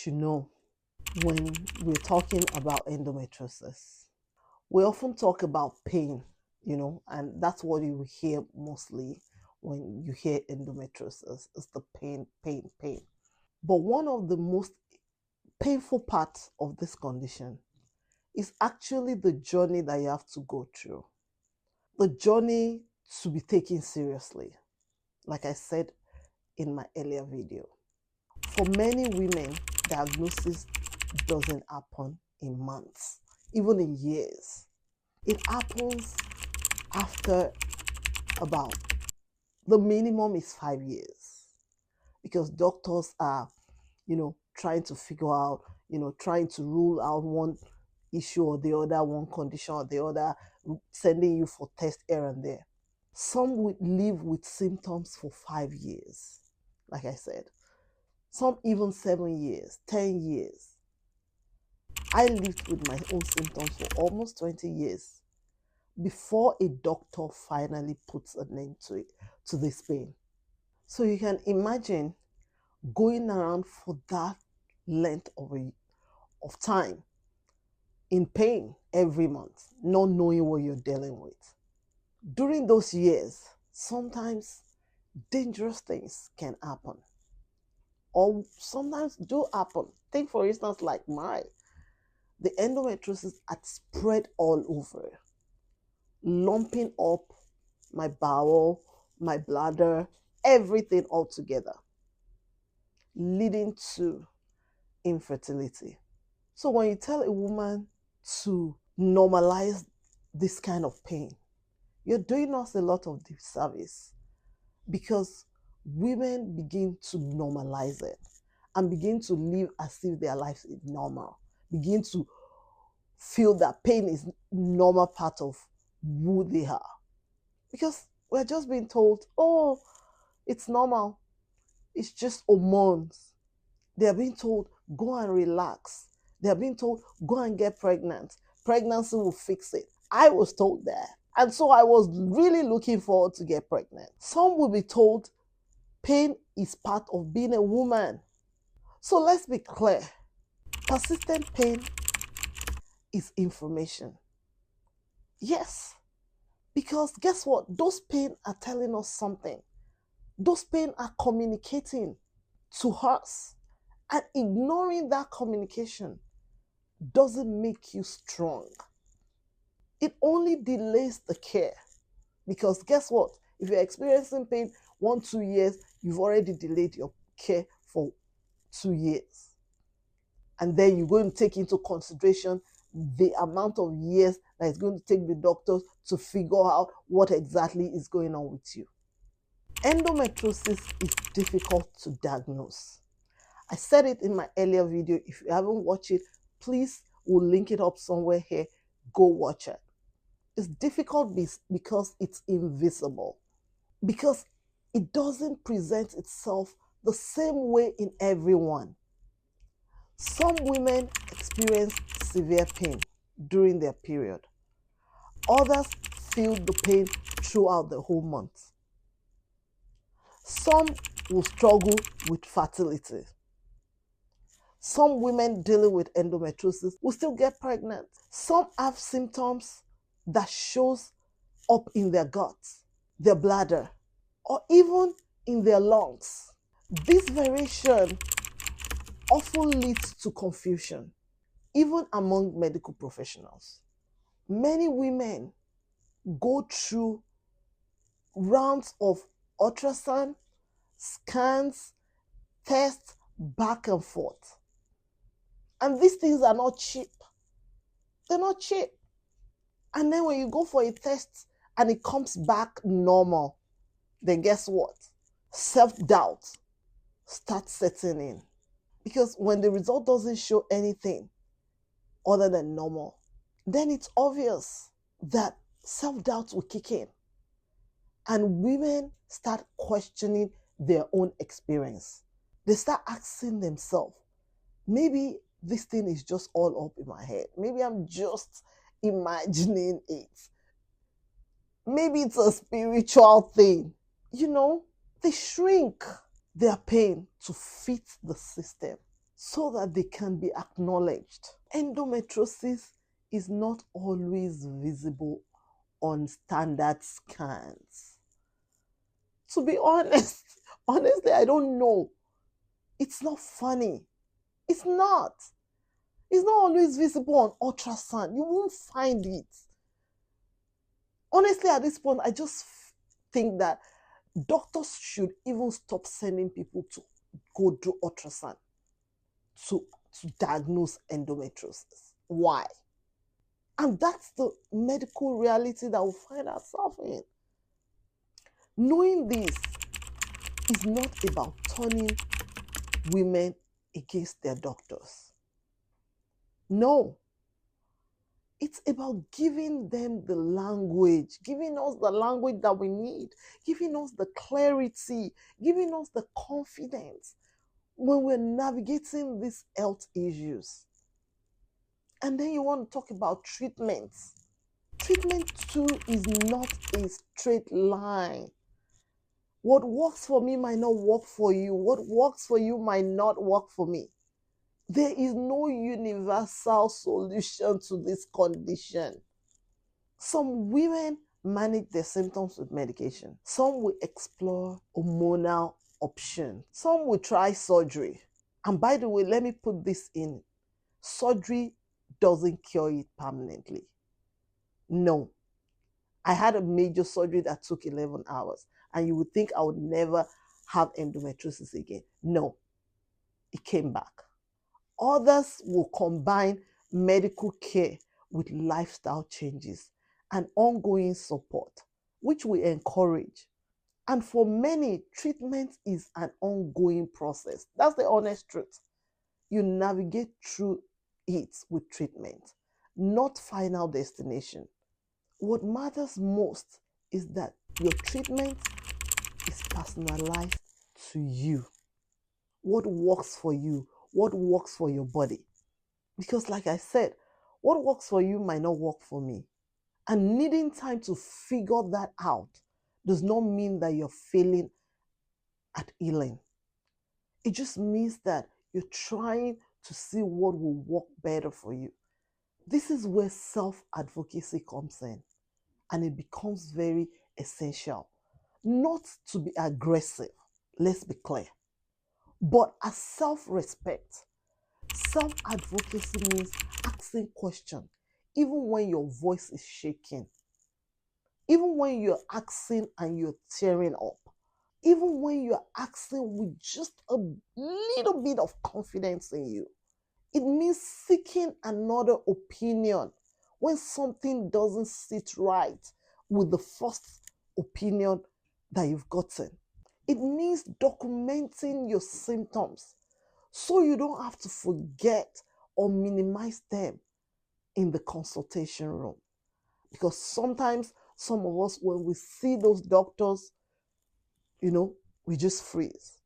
should know when we're talking about endometriosis. We often talk about pain, and that's what you hear mostly when you hear endometriosis. It's the pain, pain, pain. But one of the most painful parts of this condition is actually the journey that you have to go through. The journey to be taken seriously, like I said in my earlier video. For many women, diagnosis doesn't happen in months, even in years. It happens after about, the minimum is 5 years, because doctors are, trying to figure out, trying to rule out one issue or the other, one condition or the other, sending you for tests here and there. Some would live with symptoms for 5 years, like I said. Some even 7 years, 10 years. I lived with my own symptoms for almost 20 years before a doctor finally puts a name to this pain. So you can imagine going around for that length of time in pain every month, not knowing what you're dealing with. During those years, sometimes dangerous things can happen, or sometimes do happen. Take for instance, like the endometriosis had spread all over, lumping up my bowel, my bladder, everything all together, leading to infertility. So when you tell a woman to normalize this kind of pain, you're doing us a lot of disservice, because women begin to normalize it and begin to live as if their life is normal, begin to feel that pain is normal part of who they are. Because we're just being told, oh, it's normal, it's just hormones. They're being told, go and relax. They're being told, go and get pregnant. Pregnancy will fix it. I was told that. And so I was really looking forward to get pregnant. Some will be told pain is part of being a woman. So let's be clear. Persistent pain is information. Yes. Because guess what? Those pain are telling us something. Those pain are communicating to us. And ignoring that communication doesn't make you strong. It only delays the care. Because guess what? If you're experiencing pain 1-2 years, you've already delayed your care for 2 years. And then you're going to take into consideration the amount of years that it's going to take the doctors to figure out what exactly is going on with you. Endometriosis is difficult to diagnose. I said it in my earlier video. If you haven't watched it, please, we'll link it up somewhere here. Go watch it. It's difficult because it's invisible. Because it doesn't present itself the same way in everyone. Some women experience severe pain during their period. Others feel the pain throughout the whole month. Some will struggle with fertility. Some women dealing with endometriosis will still get pregnant. Some have symptoms that shows up in their guts, their bladder, or even in their lungs. This variation often leads to confusion, even among medical professionals. Many women go through rounds of ultrasound, scans, tests, back and forth. And these things are not cheap. They're not cheap. And then when you go for a test and it comes back normal, then guess what? Self-doubt starts setting in. Because when the result doesn't show anything other than normal, then it's obvious that self-doubt will kick in. And women start questioning their own experience. They start asking themselves, maybe this thing is just all up in my head. Maybe I'm just imagining it. Maybe it's a spiritual thing. They shrink their pain to fit the system so that they can be acknowledged. Endometriosis is not always visible on standard scans. To be honest, honestly, I don't know. It's not funny. It's not. It's not always visible on ultrasound. You won't find it. Honestly, at this point, I just think that doctors should even stop sending people to go do ultrasound to diagnose endometriosis. Why? And that's the medical reality that we find ourselves in. Knowing this is not about turning women against their doctors. No. It's about giving them the language, giving us the language that we need, giving us the clarity, giving us the confidence when we're navigating these health issues. And then you want to talk about treatments. Treatment too is not a straight line. What works for me might not work for you. What works for you might not work for me. There is no universal solution to this condition. Some women manage their symptoms with medication. Some will explore hormonal options. Some will try surgery. And by the way, let me put this in. Surgery doesn't cure it permanently. No. I had a major surgery that took 11 hours, and you would think I would never have endometriosis again. No. It came back. Others will combine medical care with lifestyle changes and ongoing support, which we encourage. And for many, treatment is an ongoing process. That's the honest truth. You navigate through it with treatment, not final destination. What matters most is that your treatment is personalized to you. What works for you? What works for your body? Because like I said, what works for you might not work for me. And needing time to figure that out does not mean that you're failing at healing. It just means that you're trying to see what will work better for you. This is where self-advocacy comes in, and it becomes very essential. Not to be aggressive, let's be clear, but as self-respect. Self-advocacy means asking questions, even when your voice is shaking, even when you're asking and you're tearing up, even when you're asking with just a little bit of confidence in you. It means seeking another opinion when something doesn't sit right with the first opinion that you've gotten. It means documenting your symptoms so you don't have to forget or minimize them in the consultation room. Because sometimes some of us, when we see those doctors, we just freeze.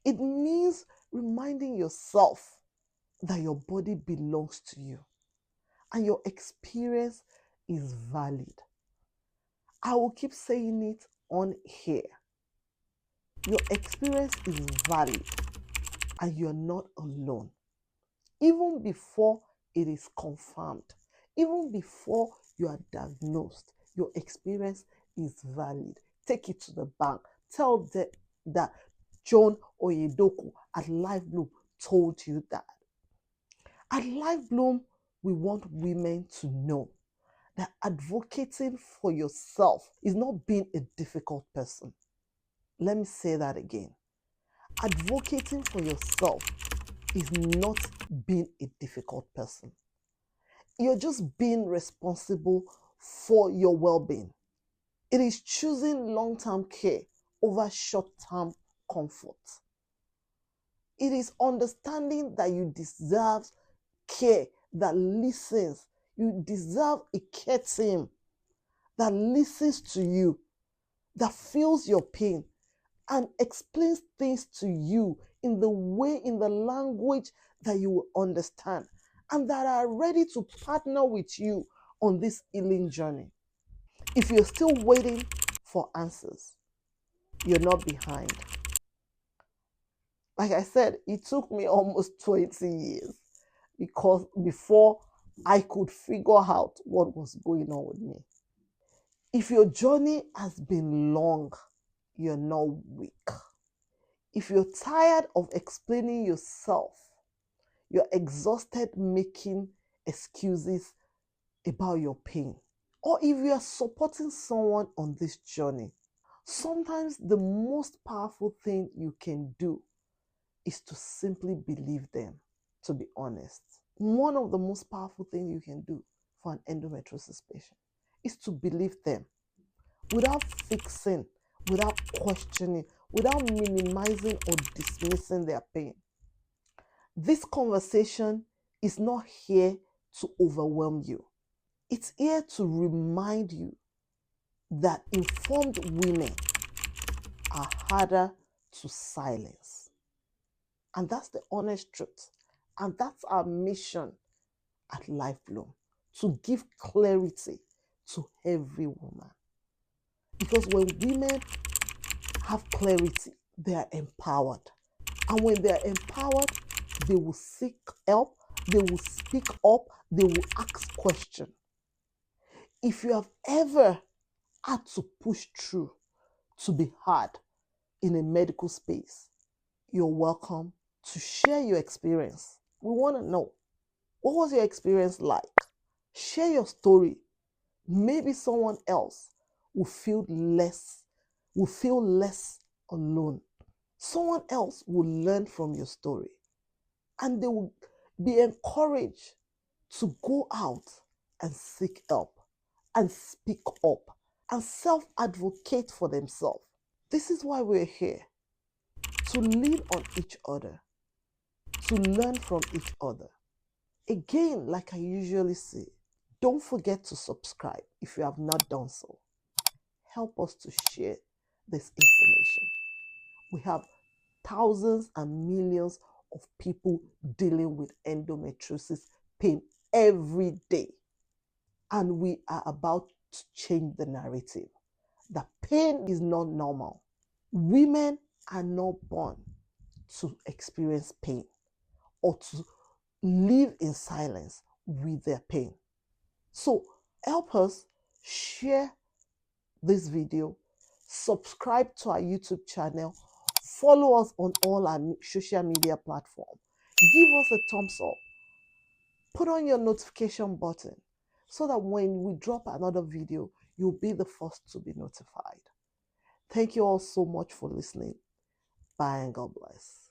It means reminding yourself that your body belongs to you and your experience is valid. I will keep saying it on here. Your experience is valid and you're not alone. Even before it is confirmed, even before you are diagnosed, your experience is valid. Take it to the bank. Tell them that Joan Oyedokun at Life Bloom told you that. At Life Bloom, we want women to know that advocating for yourself is not being a difficult person. Let me say that again. Advocating for yourself is not being a difficult person. You're just being responsible for your well-being. It is choosing long-term care over short-term comfort. It is understanding that you deserve care that listens. You deserve a care team that listens to you, that feels your pain, and explains things to you in the way, in the language that you will understand, and that are ready to partner with you on this healing journey. If you're still waiting for answers, you're not behind. Like I said, it took me almost 20 years because before I could figure out what was going on with me. If your journey has been long, you're not weak. If you're tired of explaining yourself, you're exhausted making excuses about your pain, or if you are supporting someone on this journey, sometimes the most powerful thing you can do is to simply believe them, to be honest. One of the most powerful things you can do for an endometriosis patient is to believe them without fixing, without questioning, without minimizing or dismissing their pain. This conversation is not here to overwhelm you. It's here to remind you that informed women are harder to silence. And that's the honest truth. And that's our mission at Life Bloom, to give clarity to every woman. Because when women have clarity, they are empowered. And when they are empowered, they will seek help, they will speak up, they will ask questions. If you have ever had to push through to be hard in a medical space, you're welcome to share your experience. We want to know, what was your experience like? Share your story. Maybe someone else will feel less alone. Someone else will learn from your story, and they will be encouraged to go out and seek help and speak up and self-advocate for themselves. This is why we're here, to lean on each other, to learn from each other. Again, like I usually say, don't forget to subscribe if you have not done so. Help us to share this information. We have thousands and millions of people dealing with endometriosis pain every day. And we are about to change the narrative. That pain is not normal. Women are not born to experience pain or to live in silence with their pain. So help us share this video, subscribe to our YouTube channel, follow us on all our social media platforms, give us a thumbs up, put on your notification button so that when we drop another video, you'll be the first to be notified. Thank you all so much for listening. Bye and God bless.